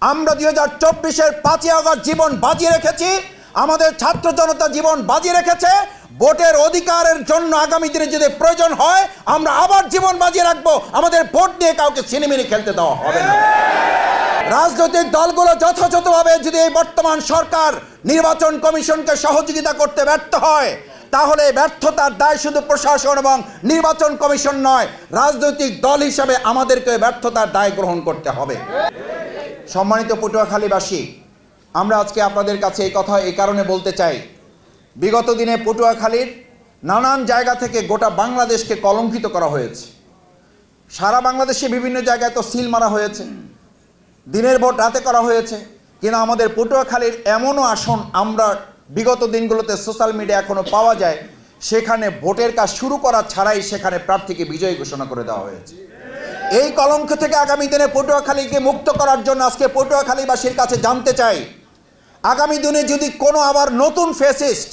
আমরা 2024-এর 5ই আগস্ট জীবন বাজি রেখেছি, আমাদের ছাত্র জনতা জীবন বাজি রেখেছে। ভোটের অধিকারের জন্য আগামী দিনে যদি প্রয়োজন হয় আমরা আবার জীবন বাজি রাখবো। আমাদের ভোট নিয়ে কাউকে ছিনিমিনি খেলতে দেওয়া হবে না। রাজনৈতিক দলগুলো যথাযথভাবে যদি এই বর্তমান সরকার নির্বাচন কমিশনকে সহযোগিতা করতে ব্যর্থ হয়, তাহলে ব্যর্থতার দায় শুধু প্রশাসন এবং নির্বাচন কমিশন নয়, রাজনৈতিক দল হিসাবে আমাদেরকে ব্যর্থতার দায় গ্রহণ করতে হবে। সম্মানিত পটুয়াখালীবাসী, আমরা আজকে আপনাদের কাছে এই কথা এই কারণে বলতে চাই, বিগত দিনে পটুয়াখালীর নানান জায়গা থেকে গোটা বাংলাদেশকে কলঙ্কিত করা হয়েছে। সারা বাংলাদেশে বিভিন্ন জায়গায় তো সিল মারা হয়েছে, দিনের ভোট রাতে করা হয়েছে, কিন্তু আমাদের পটুয়াখালীর এমনও আসন আমরা বিগত দিনগুলোতে সোশ্যাল মিডিয়া এখনও পাওয়া যায়, সেখানে ভোটের কাজ শুরু করা ছাড়াই সেখানে প্রার্থীকে বিজয়ী ঘোষণা করে দেওয়া হয়েছে। এই কলঙ্ক থেকে আগামী দিনে পটুয়াখালীকে মুক্ত করার জন্য আজকে পটুয়াখালীবাসীর কাছে জানতে চাই, আগামী দিনে যদি কোনো আবার নতুন ফ্যাসিস্ট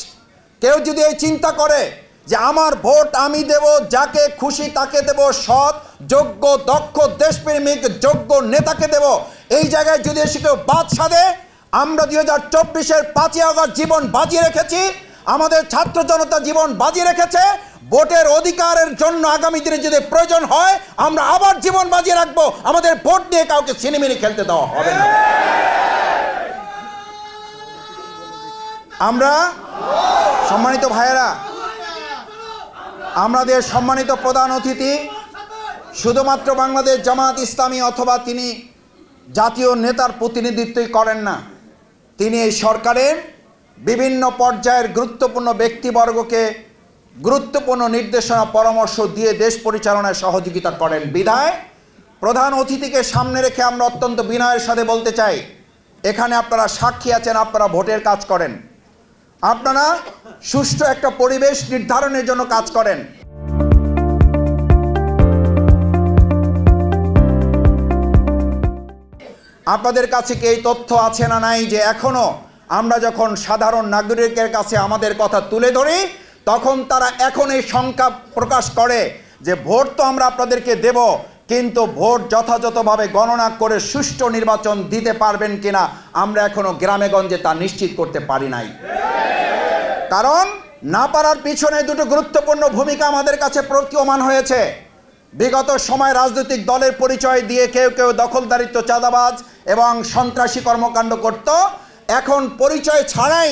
কেউ যদি এই চিন্তা করে যে আমার ভোট আমি দেব, যাকে খুশি তাকে দেব, সৎ যোগ্য দক্ষ দেশপ্রেমিক যোগ্য নেতাকে দেব, এই জায়গায় যদি এসে কেউ বাদ সাধে, আমরা 2024-এর 5ই আগস্ট জীবন বাজি রেখেছি, আমাদের ছাত্র জনতা জীবন বাজি রেখেছে। ভোটের অধিকারের জন্য আগামী দিনে যদি প্রয়োজন হয় আমরা আবার জীবন বাজি রাখবো। আমাদের ভোট নিয়ে কাউকে ছিনিমিনি খেলতে দেওয়া হবে না। আমরা সম্মানিত ভাইয়েরা, আমাদের সম্মানিত প্রধান অতিথি শুধুমাত্র বাংলাদেশ জামাত ইসলামী অথবা তিনি জাতীয় নেতার প্রতিনিধিত্বই করেন না, তিনি এই সরকারের বিভিন্ন পর্যায়ের গুরুত্বপূর্ণ ব্যক্তিবর্গকে গুরুত্বপূর্ণ নির্দেশনা পরামর্শ দিয়ে দেশ পরিচালনায় সহযোগিতা করেন। বিধায় প্রধান অতিথিকে সামনে রেখে আমরা অত্যন্ত বিনয়ের সাথে বলতে চাই, এখানে আপনারা সাক্ষী আছেন, আপনারা ভোটের কাজ করেন, আপনারা সুষ্ঠু একটা পরিবেশ নির্ধারণের জন্য কাজ করেন। আপনাদের কাছে কি এই তথ্য আছে না নাই যে এখনো আমরা যখন সাধারণ নাগরিকের কাছে আমাদের কথা তুলে ধরি তখন তারা এখন এই শঙ্কা প্রকাশ করে যে ভোট তো আমরা আপনাদেরকে দেব, কিন্তু ভোট যথাযথভাবে গণনা করে সুষ্ঠু নির্বাচন দিতে পারবেন কিনা আমরা এখনো গ্রামে গঞ্জে তা নিশ্চিত করতে পারি নাই। কারণ না পারার পিছনে দুটো গুরুত্বপূর্ণ ভূমিকা আমাদের কাছে প্রতীয়মান হয়েছে। বিগত সময় রাজনৈতিক দলের পরিচয় দিয়ে কেউ কেউ দখলদারিত্ব, চাঁদাবাজ এবং সন্ত্রাসী কর্মকাণ্ড করত। এখন পরিচয় ছাড়াই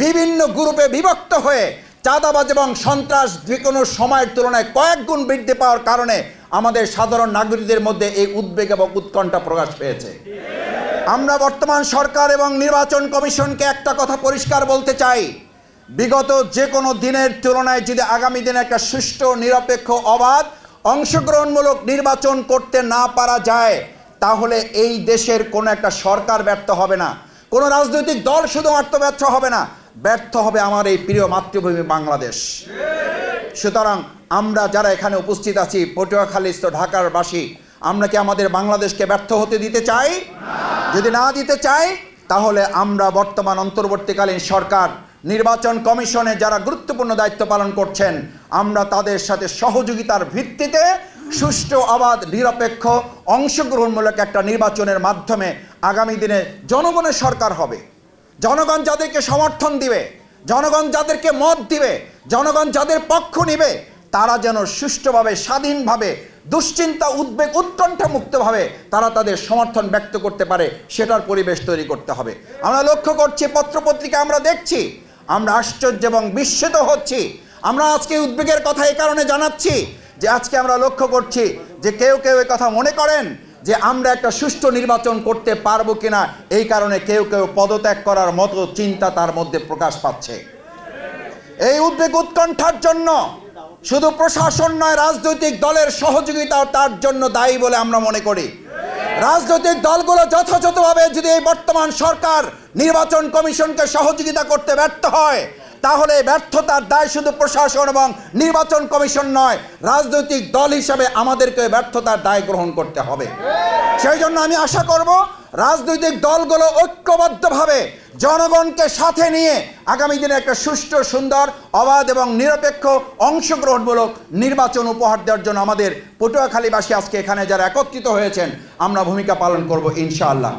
বিভিন্ন গ্রুপে বিভক্ত হয়ে চাঁদাবাজ এবং সন্ত্রাস যে কোনো সময়ের তুলনায় কয়েক গুণ বৃদ্ধি পাওয়ার কারণে আমাদের সাধারণ নাগরিকদের মধ্যে এই উদ্বেগ এবং উৎকণ্ঠা প্রকাশ পেয়েছে। আমরা বর্তমান সরকার এবং নির্বাচন কমিশনকে একটা কথা পরিষ্কার বলতে চাই, বিগত যে কোনো দিনের তুলনায় যদি আগামী দিনে একটা সুষ্ঠু নিরপেক্ষ অবাধ অংশগ্রহণমূলক নির্বাচন করতে না পারা যায়, তাহলে এই দেশের কোনো একটা সরকার ব্যর্থ হবে না, কোনো রাজনৈতিক দল শুধুমাত্র ব্যর্থ হবে না, ব্যর্থ হবে আমার এই প্রিয় মাতৃভূমি বাংলাদেশ। সুতরাং আমরা যারা এখানে উপস্থিত আছি পটুয়াখালীস্থ ঢাকার বাসী, আমরা কি আমাদের বাংলাদেশকে ব্যর্থ হতে দিতে চাই? যদি না দিতে চাই তাহলে আমরা বর্তমান অন্তর্বর্তীকালীন সরকার নির্বাচন কমিশনে যারা গুরুত্বপূর্ণ দায়িত্ব পালন করছেন, আমরা তাদের সাথে সহযোগিতার ভিত্তিতে সুষ্ঠু অবাধ নিরপেক্ষ অংশগ্রহণমূলক একটা নির্বাচনের মাধ্যমে আগামী দিনে জনগণের সরকার হবে। জনগণ যাদেরকে সমর্থন দিবে, জনগণ যাদেরকে মত দিবে, জনগণ যাদের পক্ষ নিবে, তারা যেন সুষ্ঠুভাবে স্বাধীনভাবে দুশ্চিন্তা উদ্বেগ উৎকণ্ঠা মুক্তভাবে তারা তাদের সমর্থন ব্যক্ত করতে পারে, সেটার পরিবেশ তৈরি করতে হবে। আমরা লক্ষ্য করছি, পত্রপত্রিকা আমরা দেখছি, আমরা আশ্চর্য এবং বিস্মিত হচ্ছি। আমরা আজকে উদ্বেগের কথা এই কারণে জানাচ্ছি যে আজকে আমরা লক্ষ্য করছি যে কেউ কেউ এই কথা মনে করেন যে আমরা একটা সুষ্ঠু নির্বাচন করতে পারবো কিনা, এই কারণে কেউ কেউ পদত্যাগ করার মতো চিন্তা তার মধ্যে প্রকাশ পাচ্ছে। এই উদ্বেগ উৎকণ্ঠার জন্য শুধু প্রশাসন নয়, রাজনৈতিক দলের সহযোগিতাও তার জন্য দায়ী বলে আমরা মনে করি। রাজনৈতিক দলগুলো যথাযথভাবে যদি এই বর্তমান সরকার নির্বাচন কমিশনকে সহযোগিতা করতে ব্যর্থ হয়, তাহলে ব্যর্থতার দায় শুধু প্রশাসন এবং নির্বাচন কমিশন নয়, রাজনৈতিক দল হিসাবে আমাদেরকে ব্যর্থতার দায় গ্রহণ করতে হবে। সেই জন্য আমি আশা করব রাজনৈতিক দলগুলো ঐক্যবদ্ধভাবে জনগণকে সাথে নিয়ে আগামী দিনে একটা সুষ্ঠু সুন্দর অবাধ এবং নিরপেক্ষ অংশগ্রহণমূলক নির্বাচন উপহার দেওয়ার জন্য আমাদের পটুয়াখালীবাসী আজকে এখানে যারা একত্রিত হয়েছেন আমরা ভূমিকা পালন করব ইনশাআল্লাহ।